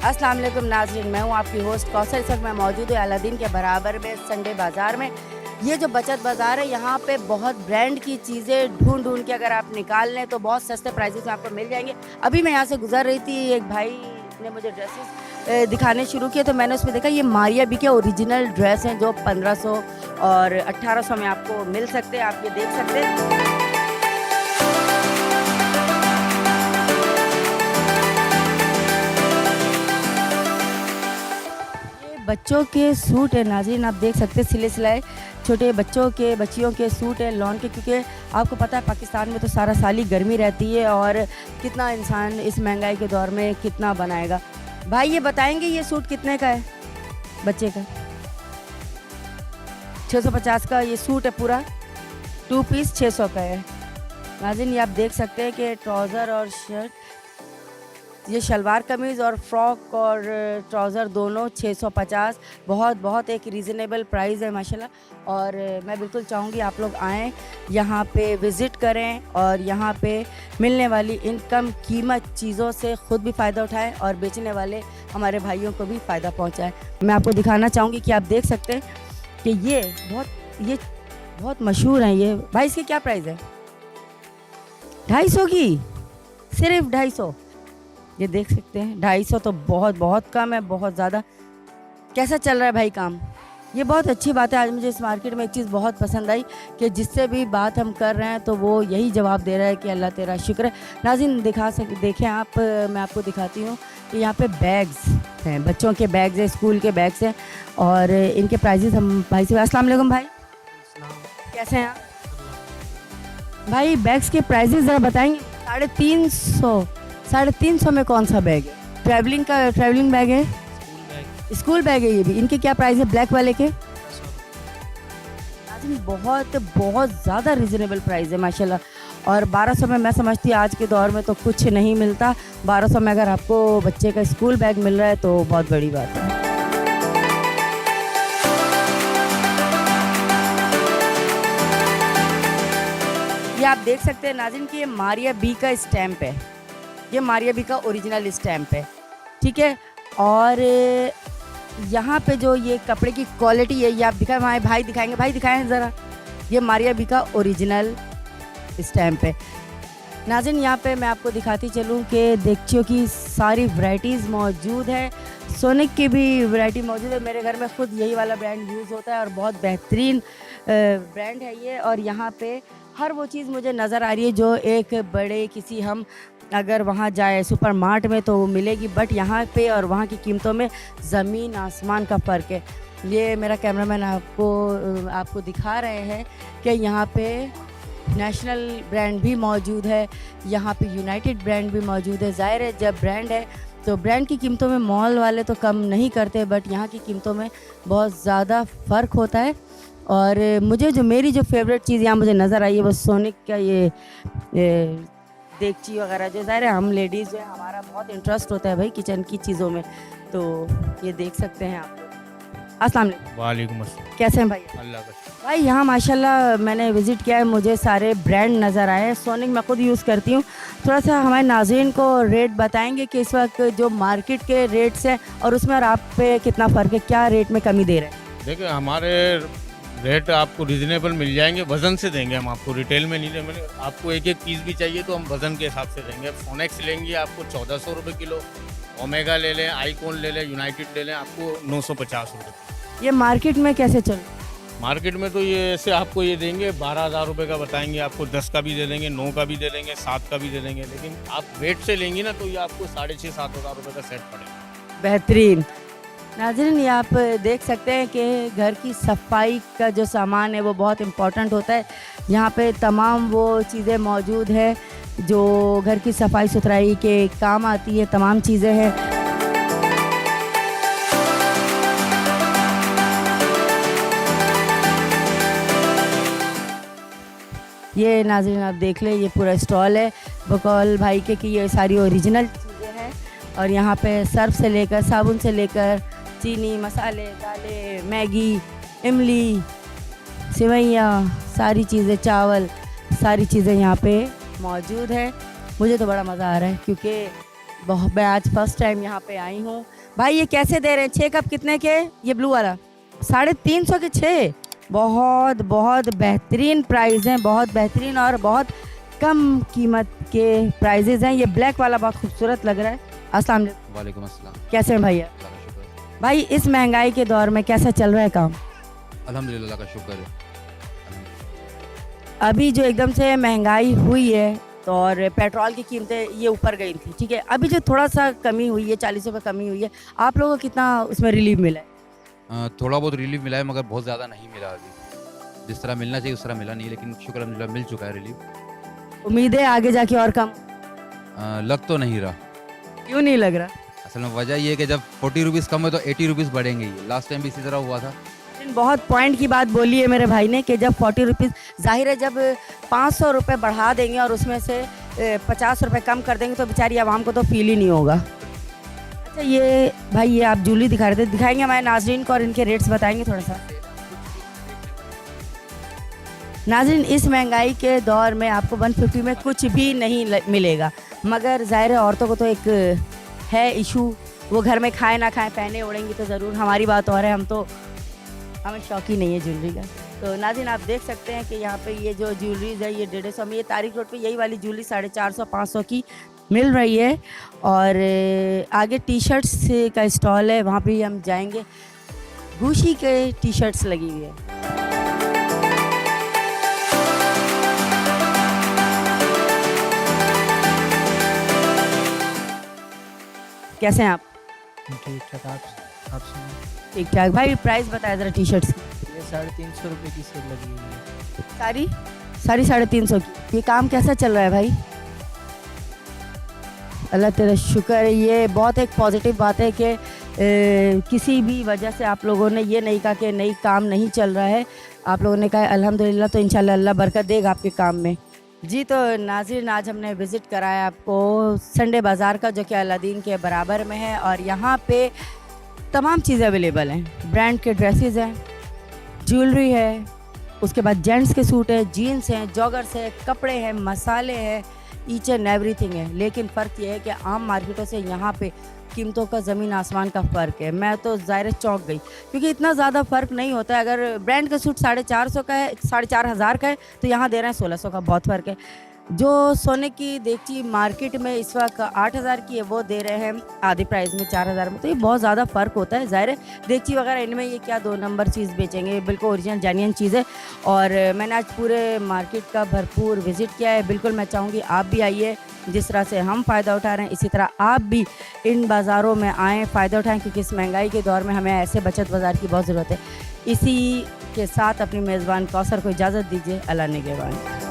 अस्सलाम वालेकुम नाज़रीन, मैं हूँ आपकी होस्ट कौसर। इस वक्त मैं मौजूद हूँ अलादीन के बराबर में संडे बाज़ार में। ये जो बचत बाज़ार है, यहाँ पे बहुत ब्रांड की चीज़ें ढूंढ ढूंढ के अगर आप निकाल लें तो बहुत सस्ते प्राइसेस में आपको मिल जाएंगे। अभी मैं यहाँ से गुजर रही थी, एक भाई ने मुझे ड्रेसेस दिखाने शुरू किए तो मैंने उसमें देखा ये मारिया बी के ओरिजिनल ड्रेस हैं जो 1500 और 1800 में आपको मिल सकते हैं। आप ये देख सकते हैं। बच्चों के सूट है नाज़रीन, आप देख सकते हैं सिले सिलाए छोटे बच्चों के बच्चियों के सूट है लॉन के, क्योंकि आपको पता है पाकिस्तान में तो सारा साल ही गर्मी रहती है और कितना इंसान इस महंगाई के दौर में कितना बनाएगा। भाई ये बताएंगे ये सूट कितने का है बच्चे का? 650 का ये सूट है, पूरा 2 पीस 600 का है नाज़रीन। ये आप देख सकते हैं कि ट्राउज़र और शर्ट, ये शलवार कमीज़ और फ्रॉक और ट्राउज़र दोनों 650, बहुत एक रीज़नेबल प्राइस है माशाल्लाह। और मैं बिल्कुल चाहूँगी आप लोग आएँ, यहाँ पे विज़िट करें और यहाँ पे मिलने वाली इन कम कीमत चीज़ों से ख़ुद भी फ़ायदा उठाएं और बेचने वाले हमारे भाइयों को भी फ़ायदा पहुँचाएं। मैं आपको दिखाना चाहूँगी कि आप देख सकते हैं कि ये बहुत मशहूर हैं ये। भाई इसकी क्या प्राइस है? 250 की, सिर्फ 250। ये देख सकते हैं 250 तो बहुत कम है, बहुत ज़्यादा। कैसा चल रहा है भाई काम? ये बहुत अच्छी बात है। आज मुझे इस मार्केट में एक चीज़ बहुत पसंद आई कि जिससे भी बात हम कर रहे हैं तो वो यही जवाब दे रहा है कि अल्लाह तेरा शुक्र है। नाज़रीन देखें आप, मैं आपको दिखाती हूँ कि यहाँ पे बैग्स हैं, बच्चों के बैग्स हैं, स्कूल के बैग्स हैं और इनके प्राइजेस हम भाई से। अस्सलाम वालेकुम भाई, कैसे हैं आप? भाई बैग्स के प्राइजेस ज़रा बताएंगे। 350 में कौन सा बैग है? ट्रैवलिंग बैग है, स्कूल बैग है ये भी। इनके क्या प्राइस है ब्लैक वाले के? बहुत ज़्यादा रिजनेबल प्राइस है माशाल्लाह। और 1200 में मैं समझती हूँ आज के दौर में तो कुछ नहीं मिलता। 1200 में अगर आपको बच्चे का स्कूल बैग मिल रहा है तो बहुत बड़ी बात है। ये आप देख सकते हैं नाज़रीन कि ये मारिया बी का स्टैम्प है, ये मारिया बी का ओरिजिनल स्टैम्प है, ठीक है। और यहाँ पे जो ये कपड़े की क्वालिटी है ये आप दिखाएं, हमारे भाई दिखाएंगे, भाई दिखाएं ज़रा। ये मारिया बी का ओरिजिनल स्टैम्प है नाज़रीन। यहाँ पे मैं आपको दिखाती चलूँ कि देगचियों की सारी वैराइटीज़ मौजूद है, सोनिक की भी वैरायटी मौजूद है। मेरे घर में ख़ुद यही वाला ब्रांड यूज़ होता है और बहुत बेहतरीन ब्रांड है ये। और यहाँ पे हर वो चीज़ मुझे नज़र आ रही है जो एक बड़े किसी हम अगर वहाँ जाए सुपर मार्ट में तो वो मिलेगी, बट यहाँ पे और वहाँ की कीमतों में ज़मीन आसमान का फ़र्क है। ये मेरा कैमरामैन आपको दिखा रहे हैं कि यहाँ पे नेशनल ब्रांड भी मौजूद है, यहाँ पे यूनाइटेड ब्रांड भी मौजूद है। ज़ाहिर है जब ब्रांड है तो ब्रांड की कीमतों में मॉल वाले तो कम नहीं करते, बट यहाँ की कीमतों में बहुत ज़्यादा फ़र्क होता है। और मेरी जो फेवरेट चीज़ यहाँ मुझे नज़र आई है वो सोनिक का ये देगची वगैरह, जो ज़ाहिर है हम लेडीज़ जो है हमारा बहुत इंटरेस्ट होता है भाई किचन की चीज़ों में, तो ये देख सकते हैं आप लोग। अस्सलाम वालेकुम। कैसे हैं भाई? अल्लाह का। भाई यहाँ माशाल्लाह मैंने विज़िट किया है, मुझे सारे ब्रांड नज़र आए हैं। सोनिक मैं खुद यूज़ करती हूँ। थोड़ा सा हमारे नाज़रीन को रेट बताएंगे कि इस वक्त जो मार्केट के रेट्स हैं और उसमें और आप पे कितना फ़र्क है, क्या रेट में कमी दे रहे हैं? देखिए हमारे रेट आपको रिजनेबल मिल जाएंगे, वज़न से देंगे हम आपको, रिटेल में नहीं देंगे। आपको एक पीस भी चाहिए तो हम वज़न के हिसाब से देंगे। फोनेक्स लेंगे आपको 1400 रुपये किलो, ओमेगा ले लें, आईकॉन ले लें, यूनाइटेड ले लें, आपको 950 रुपये। ये मार्केट में कैसे चल? मार्केट में तो ये ऐसे आपको ये देंगे 12,000 रुपये का बताएंगे, आपको 10 का भी दे देंगे, 9 का भी दे देंगे, 7 का भी दे देंगे। लेकिन आप वेट से लेंगी ना तो ये आपको 6,500-7 हज़ार रुपये का सेट पड़ेगा। बेहतरीन। नाज़रीन ये आप देख सकते हैं कि घर की सफाई का जो सामान है वो बहुत इम्पोर्टेंट होता है। यहाँ पे तमाम वो चीज़ें मौजूद है जो घर की सफाई सुथराई के काम आती है, तमाम चीज़ें हैं। ये नाज़रीन आप देख लें, ये पूरा स्टॉल है बकौल भाई के कि ये सारी ओरिजिनल चीज़ें हैं। और यहाँ पे सर्फ से लेकर साबुन से लेकर चीनी, मसाले, दालें, मैगी, इमली, सेवइयाँ, सारी चीज़ें, चावल, सारी चीज़ें यहाँ पे मौजूद है। मुझे तो बड़ा मज़ा आ रहा है क्योंकि बहुत, मैं आज फर्स्ट टाइम यहाँ पे आई हूँ। भाई ये कैसे दे रहे हैं 6 कप कितने के? ये ब्लू वाला 350 के 6। बहुत बहुत बेहतरीन प्राइस हैं, बहुत बेहतरीन और बहुत कम कीमत के प्राइजेज हैं। ये ब्लैक वाला बहुत खूबसूरत लग रहा है। अस्सलाम वालेकुम। वालेकुम अस्सलाम। कैसे हैं भैया? अल्लाह का शुक्र। भाई इस महंगाई के दौर में कैसा चल रहा है काम? अल्हम्दुलिल्लाह का शुक्र है। अभी जो एकदम से महंगाई हुई है तो और पेट्रोल की कीमतें ये ऊपर गई थी, ठीक है, अभी जो थोड़ा सा कमी हुई है, 40 रुपये कमी हुई है, आप लोगों को कितना उसमें रिलीफ मिला है? थोड़ा बहुत रिलीफ मिला है मगर बहुत ज़्यादा नहीं मिला अभी। जिस तरह मिलना चाहिए उस तरह मिला नहीं, लेकिन शुक्र अल्हम्दुलिल्लाह मिल चुका है रिलीफ। उम्मीद है आगे जाके और कम? लग तो नहीं रहा। क्यों नहीं लग रहा? असल में वजह ये है कि जब 40 रुपीज़ कम है तो 80 रुपीज़ बढ़ेंगे ही। लास्ट टाइम भी इसी तरह हुआ था। लेकिन बहुत पॉइंट की बात बोली है मेरे भाई ने कि जब 40 रुपीज़, जाहिर है जब 500 रुपये बढ़ा देंगे और उसमें से 50 रुपये कम कर देंगे तो बेचारी आवाम को तो फील ही नहीं होगा। अच्छा ये भाई ये आप ज्वेलरी दिखा रहे थे, दिखाएंगे हमारे नाजरीन को और इनके रेट्स बताएंगे थोड़ा सा? नाज़रीन इस महंगाई के दौर में आपको 150 में कुछ भी नहीं मिलेगा, मगर ज़ाहिर है औरतों को तो एक है इशू, वो घर में खाए ना खाए पहने ओढ़ेंगी तो ज़रूर। हमारी बात और है, हम तो हमें शौक ही नहीं है ज्वेलरी का। तो नाज़रीन आप देख सकते हैं कि यहाँ पे ये जो ज्वेलरीज है ये 150 में, ये तारिक रोड पे यही वाली ज्वेलरी 450-500 की मिल रही है। और आगे टी शर्ट्स का स्टॉल है, वहाँ पे ही हम जाएंगे। गुशी के टी शर्ट्स लगी हुई है। कैसे हैं आप? ठीक ठाक। आप सुनिए। ठीक ठाक। भाई प्राइस बताया ज़रा टी शर्ट्स की। ये 350 रुपये की सेल लगी हुई है। सारी 350 की। ये काम कैसा चल रहा है भाई? अल्लाह तेरा शुक्र है। ये बहुत एक पॉजिटिव बात है कि किसी भी वजह से आप लोगों ने ये नहीं कहा कि नहीं काम नहीं चल रहा है, आप लोगों ने कहा अल्हम्दुलिल्लाह, तो इंशाल्लाह अल्लाह बरकत देगा आपके काम में। जी तो नाज़रीन आज हमने विज़िट कराया आपको संडे बाज़ार का, जो कि अलादीन के बराबर में है, और यहाँ पे तमाम चीज़ें अवेलेबल हैं। ब्रांड के ड्रेसेस हैं, ज्वेलरी है, उसके बाद जेंट्स के सूट है, जीन्स हैं, जॉगर्स है, कपड़े हैं, मसाले हैं, ईच एंड एवरीथिंग है। लेकिन फ़र्क ये है कि आम मार्केटों से यहाँ पे कीमतों का ज़मीन आसमान का फ़र्क है। मैं तो ज़ाहिर चौंक गई, क्योंकि इतना ज़्यादा फ़र्क नहीं होता है। अगर ब्रांड का सूट 450 का है, 4,500 का है, तो यहाँ दे रहे हैं 1600 का। बहुत फ़र्क है। जो सोने की देगची मार्केट में इस वक्त 8000 की है, वो दे रहे हैं आधी प्राइस में 4000 में। तो ये बहुत ज़्यादा फ़र्क होता है। ज़ाहिर है देगची वगैरह इनमें ये क्या 2 नंबर चीज़ बेचेंगे, बिल्कुल ओरिजिनल जेन्युइन चीज़ है। और मैंने आज पूरे मार्केट का भरपूर विज़िट किया है। बिल्कुल मैं चाहूँगी आप भी आइए, जिस तरह से हम फ़ायदा उठा रहे हैं इसी तरह आप भी इन बाज़ारों में आएँ, फ़ायदा उठाएँ, क्योंकि इस महंगाई के दौर में हमें ऐसे बचत बाज़ार की बहुत ज़रूरत है। इसी के साथ अपनी मेज़बान कौसर को इजाज़त दीजिए। अल्लाह निगहबान।